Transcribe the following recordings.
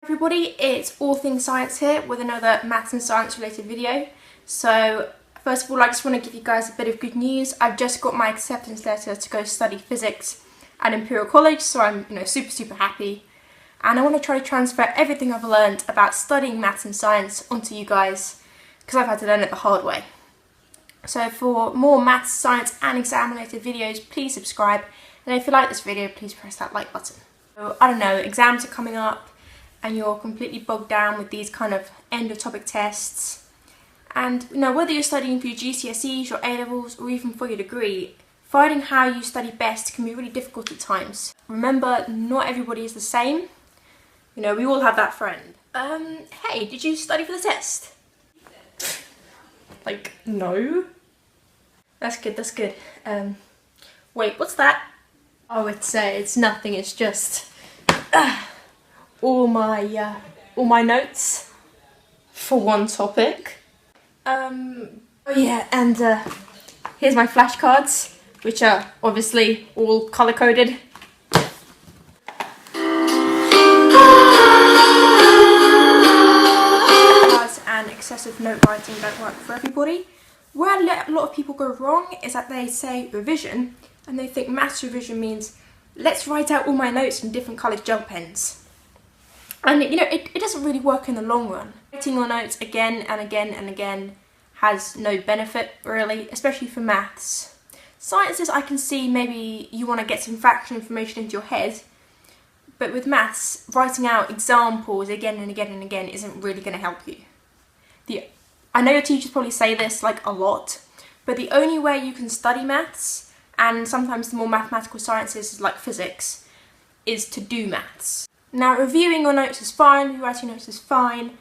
Everybody, it's All Things Science here with another maths and science related video. So first of all, I just want to give you guys a bit of good news. I've just got my acceptance letter to go study physics at Imperial College, so I'm super happy. And I want to try to transfer everything I've learned about studying maths and science onto you guys, because I've had to learn it the hard way. So for more maths, science and exam related videos, please subscribe. And if you like this video, please press that like button. So, I don't know, exams are coming up and you're completely bogged down with these kind of end of topic tests. And whether you're studying for your GCSEs, your A-levels or even for your degree, finding how you study best can be really difficult at times. Remember, not everybody is the same. We all have that friend. Hey, did you study for the test? Like, no. That's good. Wait, what's that? Oh, it's nothing, it's just all my notes for one topic. Oh yeah, and here's my flashcards, which are obviously all colour-coded. Flashcards and excessive note writing don't work for everybody. Where a lot of people go wrong is that they say revision, and they think maths revision means let's write out all my notes in different coloured gel pens. And it doesn't really work in the long run. Writing your notes again and again and again has no benefit really, especially for maths. Sciences, I can see maybe you want to get some factual information into your head, but with maths, writing out examples again and again and again isn't really going to help you. I know your teachers probably say this like a lot, but the only way you can study maths, and sometimes the more mathematical sciences like physics, is to do maths. Now, reviewing your notes is fine, rewriting notes is fine,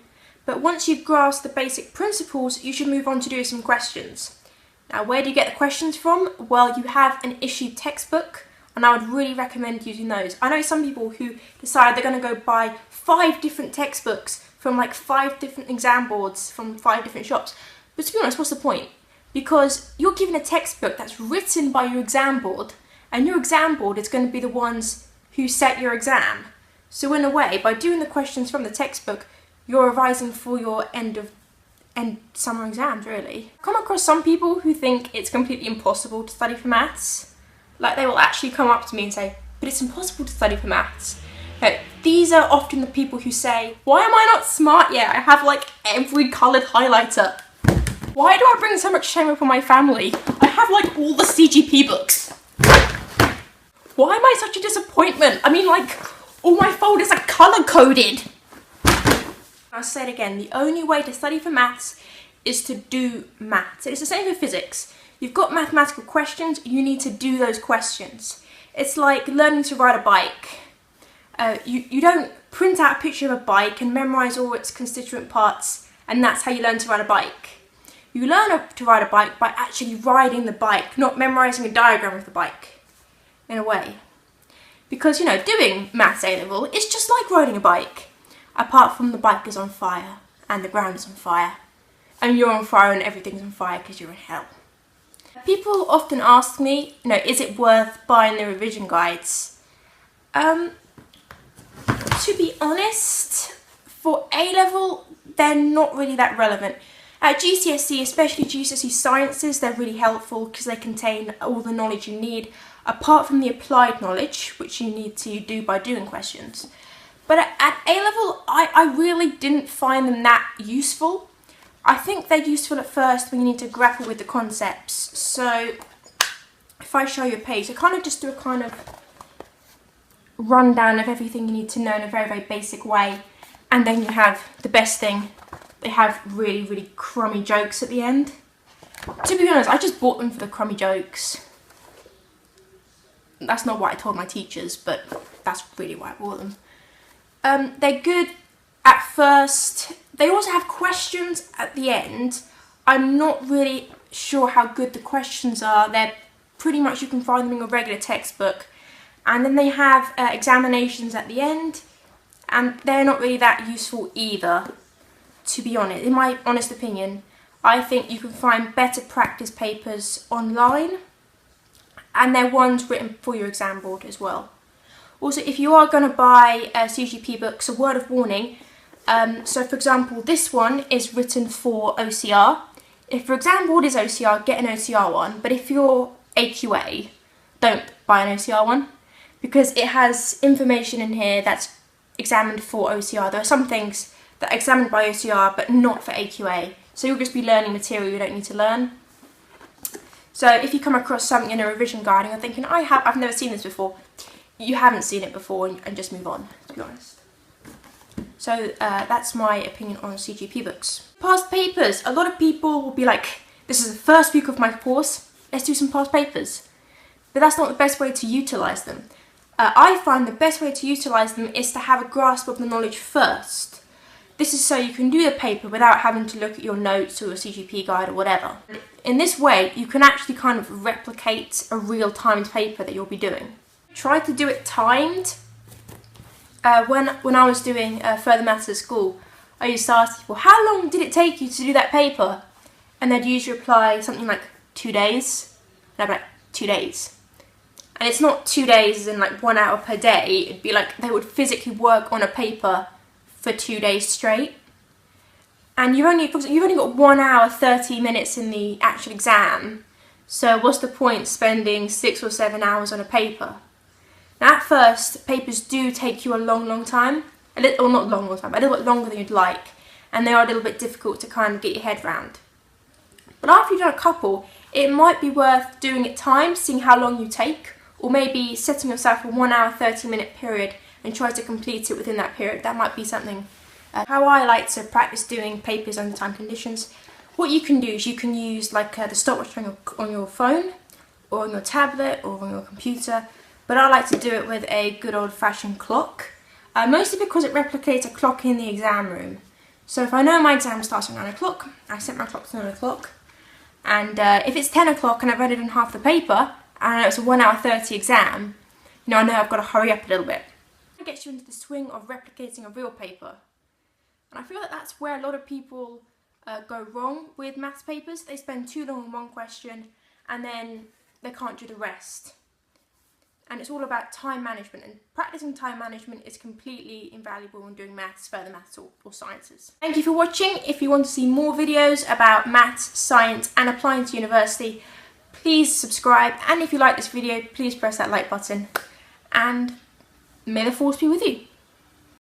but once you've grasped the basic principles, you should move on to do some questions. Now, where do you get the questions from? Well, you have an issued textbook, and I would really recommend using those. I know some people who decide they're going to go buy 5 different textbooks from like 5 different exam boards from 5 different shops, but to be honest, what's the point? Because you're given a textbook that's written by your exam board, and your exam board is going to be the ones who set your exam. So in a way, by doing the questions from the textbook, you're revising for your end summer exams, really. I've come across some people who think it's completely impossible to study for maths. Like, they will actually come up to me and say, but it's impossible to study for maths. Now, these are often the people who say, why am I not smart yet? I have like every coloured highlighter. Why do I bring so much shame upon my family? I have like all the CGP books. Why am I such a disappointment? I mean, like, all my folders are colour-coded. I'll say it again, the only way to study for maths is to do maths. It's the same for physics. You've got mathematical questions, you need to do those questions. It's like learning to ride a bike. You don't print out a picture of a bike and memorise all its constituent parts, and that's how you learn to ride a bike. You learn to ride a bike by actually riding the bike, not memorising a diagram of the bike, in a way. Because, doing maths A-level is just like riding a bike, apart from the bike is on fire, and the ground is on fire, and you're on fire and everything's on fire because you're in hell. People often ask me, is it worth buying the revision guides? To be honest, for A-level, they're not really that relevant. At GCSE, especially GCSE sciences, they're really helpful because they contain all the knowledge you need, apart from the applied knowledge, which you need to do by doing questions. But at A-level, I really didn't find them that useful. I think they're useful at first when you need to grapple with the concepts. So, if I show you a page, I kind of just do a kind of rundown of everything you need to know in a very basic way. And then you have the best thing. They have really crummy jokes at the end. To be honest, I just bought them for the crummy jokes. That's not what I told my teachers, but that's really why I bought them. They're good at first. They also have questions at the end. I'm not really sure how good the questions are. They're pretty much, you can find them in a regular textbook. And then they have examinations at the end, and they're not really that useful either. To be honest, in my honest opinion, I think you can find better practice papers online, and they're ones written for your exam board as well. Also, if you are going to buy CGP books, a word of warning. So for example, this one is written for OCR. If for example it is OCR, get an OCR one. But if you're AQA, don't buy an OCR one, because it has information in here that's examined for OCR. There are some things that are examined by OCR but not for AQA. So you'll just be learning material you don't need to learn. So if you come across something in a revision guide and you're thinking, I've never seen this before, you haven't seen it before, and just move on, to be honest. So that's my opinion on CGP books. Past papers. A lot of people will be like, this is the first week of my course, let's do some past papers. But that's not the best way to utilise them. I find the best way to utilise them is to have a grasp of the knowledge first. This is so you can do the paper without having to look at your notes or your CGP guide or whatever. In this way, you can actually kind of replicate a real timed paper that you'll be doing. Try to do it timed. When I was doing further maths at school, I used to ask people, how long did it take you to do that paper? And they'd usually reply something like 2 days. And I'd be like, 2 days. And it's not 2 days as in like 1 hour per day. It'd be like they would physically work on a paper for 2 days straight. And you've only got 1 hour 30 minutes in the actual exam. So what's the point spending 6 or 7 hours on a paper? Now at first, papers do take you a long time. A little, not long time, but a little bit longer than you'd like. And they are a little bit difficult to kind of get your head round. But after you've done a couple, it might be worth doing it timed, seeing how long you take. Or maybe setting yourself a 1 hour 30 minute period and try to complete it within that period. That might be something. How I like to practice doing papers under time conditions. What you can do is you can use like the stopwatch on your phone, or on your tablet, or on your computer. But I like to do it with a good old-fashioned clock, mostly because it replicates a clock in the exam room. So if I know my exam starts at 9 o'clock, I set my clock to 9 o'clock. And if it's 10 o'clock and I've already done half the paper, and I know it's a 1 hour 30 exam, I know I've got to hurry up a little bit. It gets you into the swing of replicating a real paper. And I feel that that's where a lot of people go wrong with maths papers. They spend too long on one question and then they can't do the rest. And it's all about time management, and practicing time management is completely invaluable when doing maths, further maths or sciences. Thank you for watching. If you want to see more videos about maths, science and applying to university, please subscribe, and if you like this video, please press that like button, and may the force be with you.